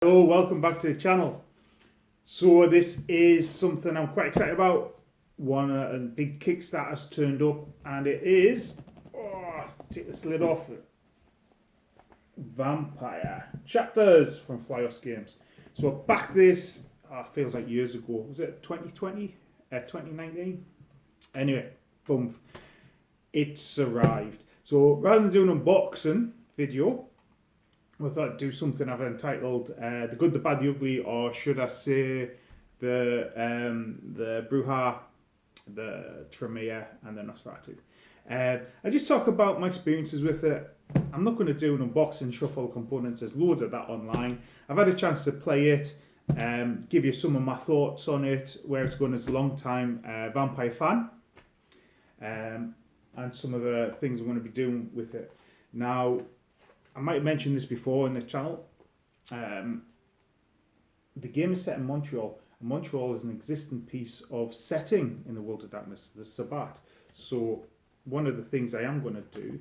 Hello, welcome back to the channel. So this is something I'm quite excited about. A big Kickstarter's turned up, and it is, take this lid off, Vampire Chapters from Flyos Games. So I backed this, feels like years ago. Was it 2020? 2019? Anyway, boom, it's arrived. So rather than doing an unboxing video, I thought I'd do something I've entitled The Good, the Bad, the Ugly, or should I say the Bruja, the Tremere, and the Nosferatu. I just talk about my experiences with it. I'm not going to do an unboxing, shuffle components. There's loads of that online. I've had a chance to play it, give you some of my thoughts on it, where it's going as a long time vampire fan, and some of the things I'm going to be doing with it. Now, I might have mentioned this before in the channel. The game is set in Montreal. And Montreal is an existing piece of setting in the World of Darkness, the Sabbat. So one of the things I am going to do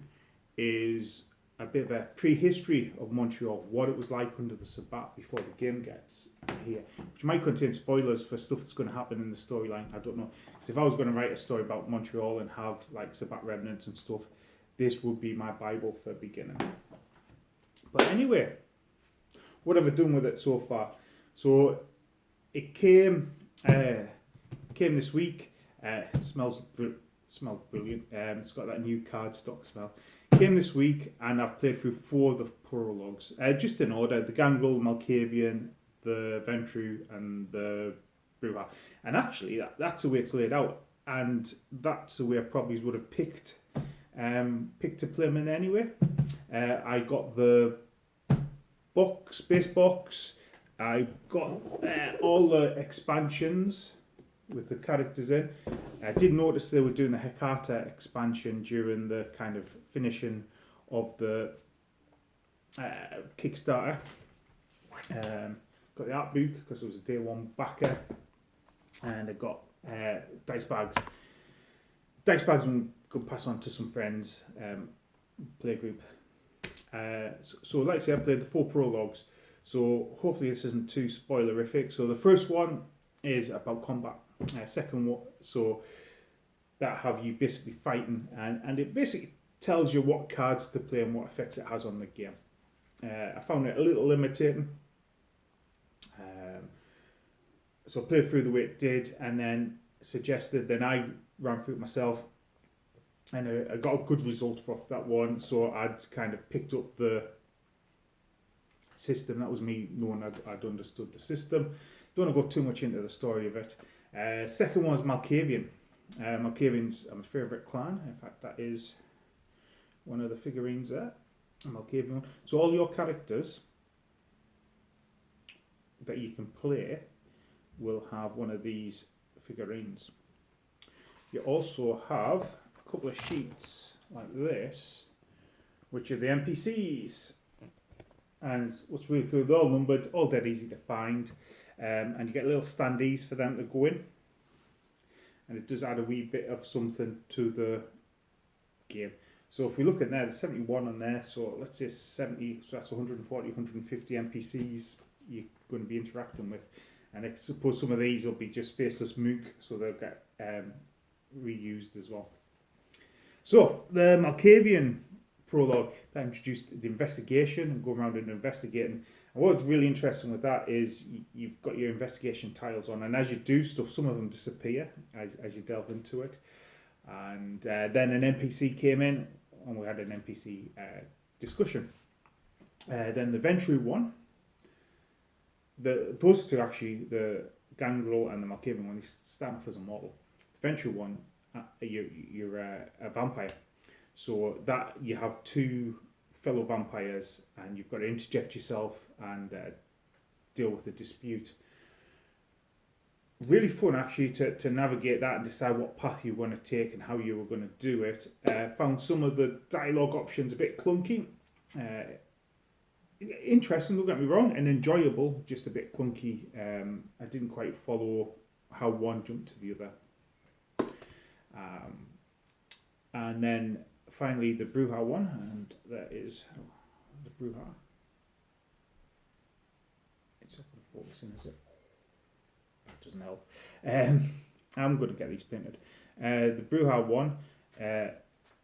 is a bit of a prehistory of Montreal, what it was like under the Sabbat before the game gets here, which might contain spoilers for stuff that's going to happen in the storyline. I don't know, because if I was going to write a story about Montreal and have like Sabbat remnants and stuff, this would be my Bible for beginning. But anyway, what have I done with it so far? So it came this week. It smells brilliant. It's got that new cardstock smell. Came this week, and I've played through 4 of the prologues, just in order: the Gangrel, Malkavian, the Ventru, and the Bruja. And actually, that's the way it's laid out, and that's the way I probably would have picked to play them in anyway. I got the base box. I got all the expansions with the characters in. I did notice they were doing the Hecata expansion during the kind of finishing of the Kickstarter. Got the art book because it was a day one backer, and I got dice bags. Dice bags I'm going to pass on to some friends, play group. So like I said, I played the 4 prologues, so hopefully this isn't too spoilerific. So the first one is about combat. Second one, so that have you basically fighting, and it basically tells you what cards to play and what effects it has on the game. I found it a little limiting, so I played through the way it did, and then suggested, then I ran through it myself, and I got a good result off that one. So I'd kind of picked up the system. That was me knowing I'd understood the system. Don't want to go too much into the story of it. Second one is Malkavian. Malkavian's my favourite clan. In fact, that is one of the figurines there. Malkavian. So all your characters that you can play will have one of these figurines. You also have a couple of sheets like this, which are the NPCs. And what's really cool, they're all numbered, all dead easy to find, and you get little standees for them to go in. And it does add a wee bit of something to the game. So if we look at there, there's 71 on there, so let's say 70, so that's 140, 150 NPCs you're going to be interacting with. And I suppose some of these will be just faceless mook, so they'll get reused as well. So the Malkavian prologue that introduced the investigation and going around and investigating. And what's really interesting with that is you've got your investigation tiles on, and as you do stuff, some of them disappear as you delve into it. And then an NPC came in, and we had an NPC discussion. Then the Ventru one, those two actually, the Gangrel and the Malkavian one, they start off as a model. The Ventru one, you're a vampire. So that you have 2 fellow vampires, and you've got to interject yourself and deal with the dispute. Really fun actually to navigate that and decide what path you want to take and how you were going to do it. Found some of the dialogue options a bit clunky. Interesting, don't get me wrong, and enjoyable, just a bit clunky. I didn't quite follow how one jumped to the other. And then finally the Bruja one, and that is the Bruja. It's not going to focus in, is it? That doesn't help. I'm going to get these printed. The Bruja one,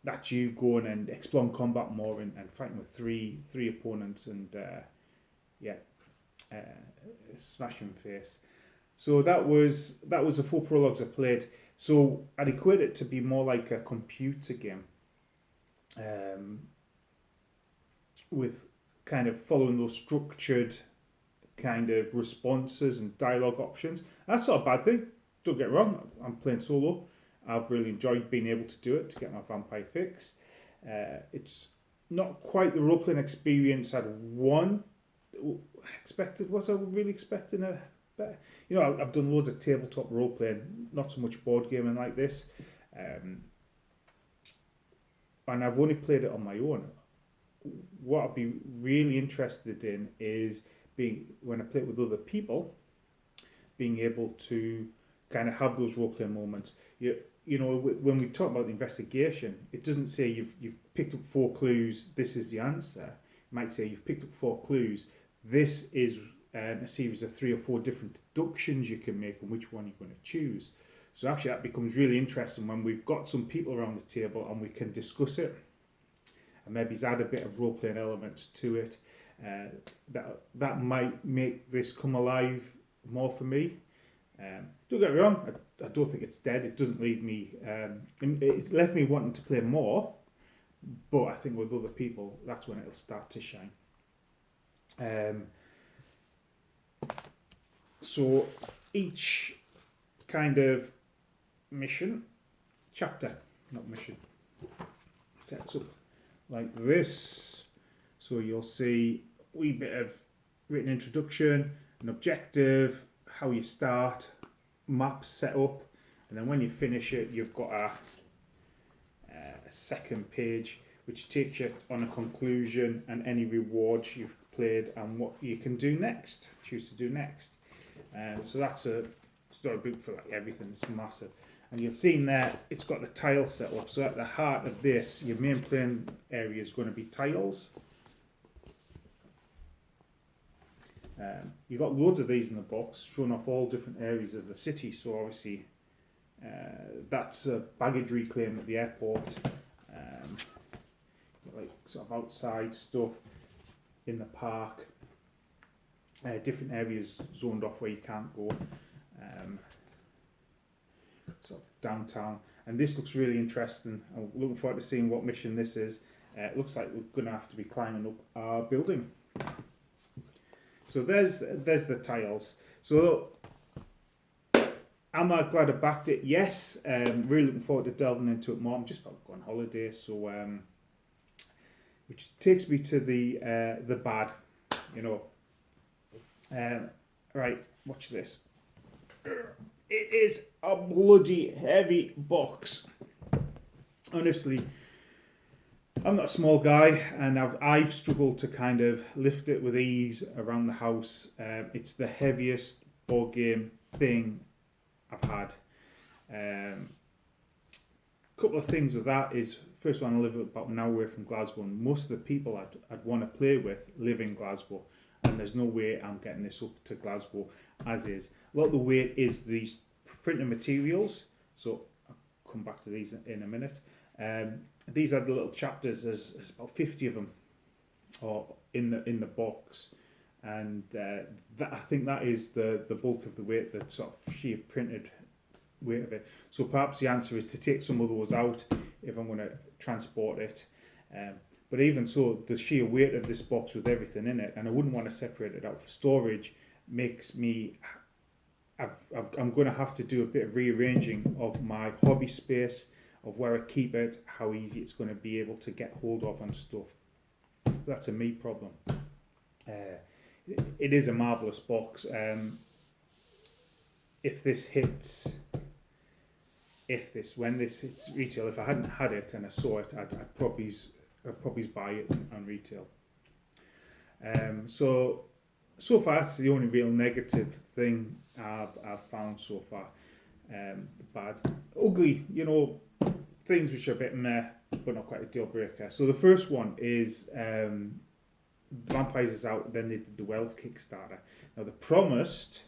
that's you going and exploring combat more and fighting with three opponents and smash him face. So that was the 4 prologues I played. So I'd equate it to be more like a computer game, with kind of following those structured kind of responses and dialogue options. That's not a bad thing. Don't get me wrong. I'm playing solo. I've really enjoyed being able to do it to get my vampire fix. It's not quite the role-playing experience I'd expected. Was I really expecting a better? You know, I've done loads of tabletop role-playing, not so much board gaming like this. And I've only played it on my own. What I'd be really interested in is when I play it with other people, being able to kind of have those role-playing moments. You know, when we talk about the investigation, it doesn't say you've picked up 4 clues, this is the answer. It might say you've picked up 4 clues, this is a series of 3 or 4 different deductions you can make and which one you're going to choose. So actually that becomes really interesting when we've got some people around the table and we can discuss it and maybe add a bit of role-playing elements to it. That might make this come alive more for me. Don't get me wrong, I don't think it's dead. It doesn't leave me. It's left me wanting to play more, but I think with other people, that's when it'll start to shine. So each kind of chapter, sets up like this. So you'll see a wee bit of written introduction, an objective, how you start, maps set up, and then when you finish it, you've got a second page which takes you on a conclusion and any rewards you've played and what you can do next, choose to do next. So that's a storybook for like everything. It's massive, and you'll see in there it's got the tile set up. So at the heart of this, your main playing area is going to be tiles. You've got loads of these in the box, showing off all different areas of the city. So obviously, that's a baggage reclaim at the airport. Like sort of outside stuff in the park. Different areas zoned off where you can't go. Sort of downtown. And this looks really interesting. I'm looking forward to seeing what mission this is. It looks like we're going to have to be climbing up our building. So there's the tiles. So am I glad I backed it? Yes. Really looking forward to delving into it more. I'm just about to go on holiday, so which takes me to the bad, you know. Right, watch this. It is a bloody heavy box. Honestly, I'm not a small guy, and I've struggled to kind of lift it with ease around the house. It's the heaviest board game thing I've had. Couple of things with that is, first one, I live about an hour away from Glasgow, and most of the people I'd want to play with live in Glasgow, and there's no way I'm getting this up to Glasgow as is. A lot of the weight is these printed materials, so I'll come back to these in a minute. These are the little chapters. There's about 50 of them, or in the box, and I think that is the bulk of the weight, the sort of sheer printed weight of it. So perhaps the answer is to take some of those out if I'm going to transport it. But even so, the sheer weight of this box with everything in it, and I wouldn't want to separate it out for storage, makes me. I'm going to have to do a bit of rearranging of my hobby space, of where I keep it, how easy it's going to be able to get hold of and stuff. That's a me problem. It is a marvellous box. When this hits retail, if I hadn't had it and I saw it, I'd probably buy it on retail. So far, that's the only real negative thing I've found so far. Bad, ugly, you know, things which are a bit meh, but not quite a deal breaker. So the first one is the Vampires is out, then they did the Werewolf Kickstarter. Now they promised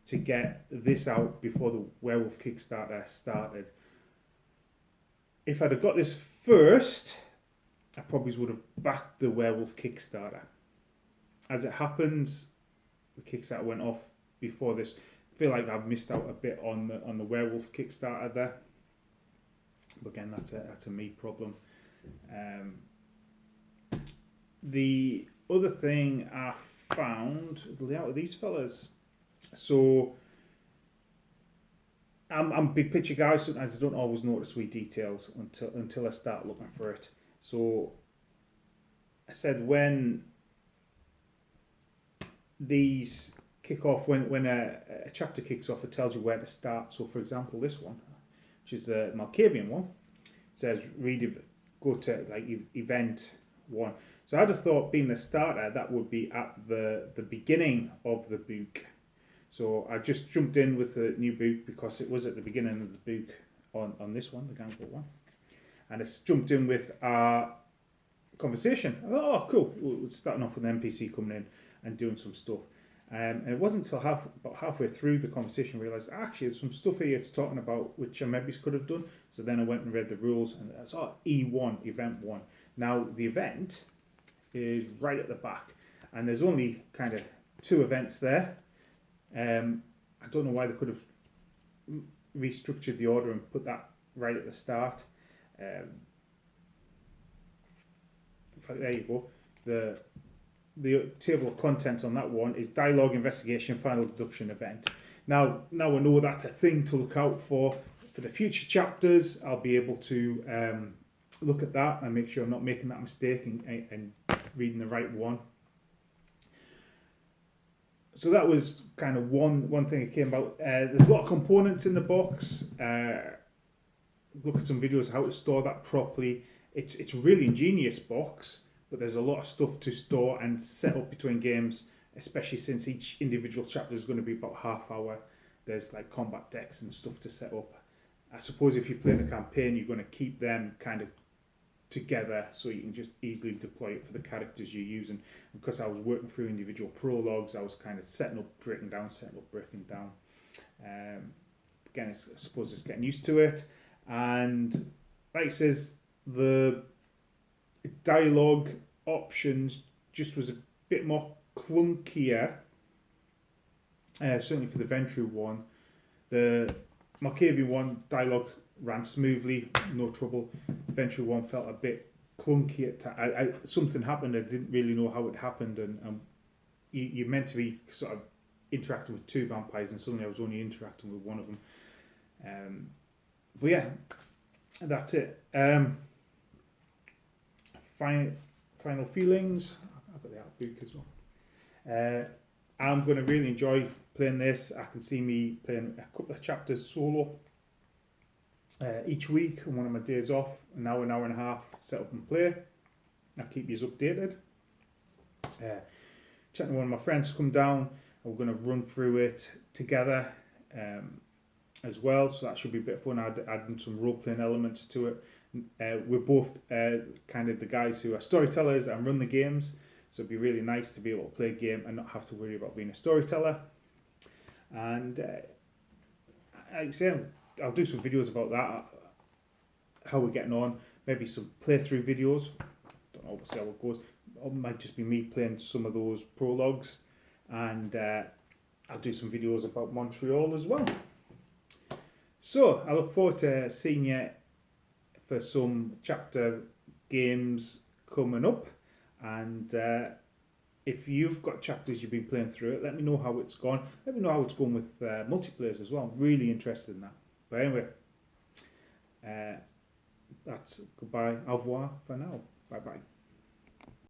to get this out before the Werewolf Kickstarter started. If I'd have got this first, I probably would have backed the Werewolf Kickstarter. As it happens, the Kickstarter went off before this. I feel like I've missed out a bit on the Werewolf Kickstarter there. But again, that's a me problem. The other thing I found, the layout of these fellas. So I'm a big picture guy. Sometimes I don't always notice wee details until I start looking for it. So I said when these kick off, when a chapter kicks off, it tells you where to start. So for example, this one, which is the Malkavian one, it says go to like event 1. So I'd have thought, being the starter, that would be at the beginning of the book. So I just jumped in with the new book because it was at the beginning of the book on this one, the Gangport one. And it's jumped in with our conversation. I thought, oh, cool. We're starting off with an NPC coming in and doing some stuff. And it wasn't until about halfway through the conversation I realised, actually, there's some stuff here it's talking about which I maybe could have done. So then I went and read the rules, and I saw E1, event 1. Now, the event is right at the back, and there's only kind of 2 events there. I don't know why they could have restructured the order and put that right at the start. There you go. The table of contents on that one is dialogue, investigation, final deduction, event. Now we know that's a thing to look out for the future chapters. I'll be able to look at that and make sure I'm not making that mistake and reading the right one. So that was kind of one thing that came about. There's a lot of components in the box. Look at some videos how to store that properly. It's a really ingenious box, but there's a lot of stuff to store and set up between games, especially since each individual chapter is going to be about half hour. There's like combat decks and stuff to set up. I suppose if you're playing a campaign, you're going to keep them kind of together so you can just easily deploy it for the characters you're using. Because I was working through individual prologues, I was kind of setting up, breaking down. Again, I suppose it's getting used to it. And like it says, the dialogue options just was a bit more clunkier, certainly for the Ventru one. The Malkavian one, dialogue ran smoothly, no trouble. Ventru one felt a bit clunky at times. Something happened, I didn't really know how it happened, and you're meant to be sort of interacting with 2 vampires, and suddenly I was only interacting with one of them. But yeah, that's it. Final feelings. I've got the art book as well. I'm going to really enjoy playing this. I can see me playing a couple of chapters solo each week on one of my days off, an hour and a half, set up and play. I'll keep you updated. Chatting to one of my friends to come down, and we're going to run through it together as well, so that should be a bit of fun. Adding some role-playing elements to it. We're both kind of the guys who are storytellers and run the games, so it'd be really nice to be able to play a game and not have to worry about being a storyteller. And like I say, I'll do some videos about that, how we're getting on, maybe some playthrough videos. Don't know, we'll see how it goes. It might just be me playing some of those prologues, and I'll do some videos about Montreal as well. So I look forward to seeing you for some chapter games coming up, and if you've got chapters you've been playing through it, let me know how it's gone. Let me know how it's going with multiplayers as well. I'm really interested in that. But anyway, that's goodbye, au revoir for now. Bye bye.